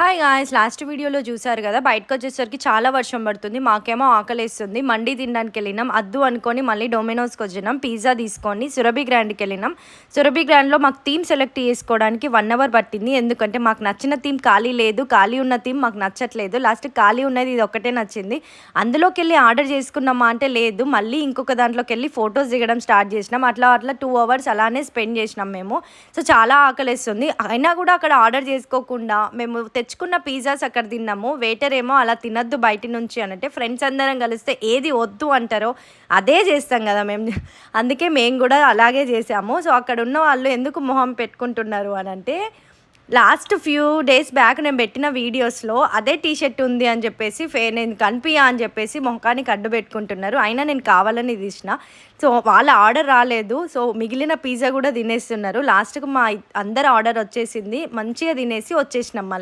Hi guys last వీడియోలో చూసారు కదా బయటకొచ్చేసరికి చాలా వర్షం పడుతుంది. మాకేమో ఆకలేస్తుంది. మండి తినడానికి వెళ్ళినాం. అద్దు అనుకొని మళ్ళీ డొమినోస్కి వచ్చినాం. పిజ్జా తీసుకొని సురభి గ్రాండ్కి వెళ్ళినాం. సురభి గ్రాండ్లో మాకు థీమ్ సెలెక్ట్ చేసుకోవడానికి 1 అవర్ పట్టింది. ఎందుకంటే మాకు నచ్చిన థీమ్ ఖాళీ లేదు, ఖాళీ ఉన్న థీమ్ మాకు నచ్చట్లేదు. లాస్ట్ ఖాళీ ఉన్నది ఇది ఒక్కటే నచ్చింది. అందులోకి వెళ్ళి ఆర్డర్ చేసుకున్నామా అంటే లేదు, మళ్ళీ ఇంకొక దాంట్లోకి వెళ్ళి ఫొటోస్ దిగడం స్టార్ట్ చేసినాం. అట్లా 2 అవర్స్ అలానే స్పెండ్ చేసినాం మేము. సో చాలా ఆకలేస్తుంది. అయినా కూడా అక్కడ ఆర్డర్ చేసుకోకుండా మేము తెచ్చుకున్న పిజ్జాస్ అక్కడ తిన్నాము. వెయిటర్ ఏమో అలా తినద్దు బయట నుంచి అనంటే, ఫ్రెండ్స్ అందరం కలిస్తే ఏది వద్దు అంటారో అదే చేస్తాం కదా మేము. అందుకే మేము కూడా అలాగే చేసాము. సో అక్కడ ఉన్న వాళ్ళు ఎందుకు మొహం పెట్టుకుంటున్నారు అని అంటే, లాస్ట్ ఫ్యూ డేస్ బ్యాక్ నేను పెట్టిన వీడియోస్లో అదే టీషర్ట్ ఉంది అని చెప్పేసి నేను కనిపియా అని చెప్పేసి మొఖానికి అడ్డు పెట్టుకుంటున్నారు. అయినా నేను కావాలని తీసిన. సో వాళ్ళ ఆర్డర్ రాలేదు. సో మిగిలిన పిజ్జా కూడా తినేస్తున్నారు. లాస్ట్కి మా అందరి ఆర్డర్ వచ్చేసింది. మంచిగా తినేసి వచ్చేసినాం మళ్ళీ.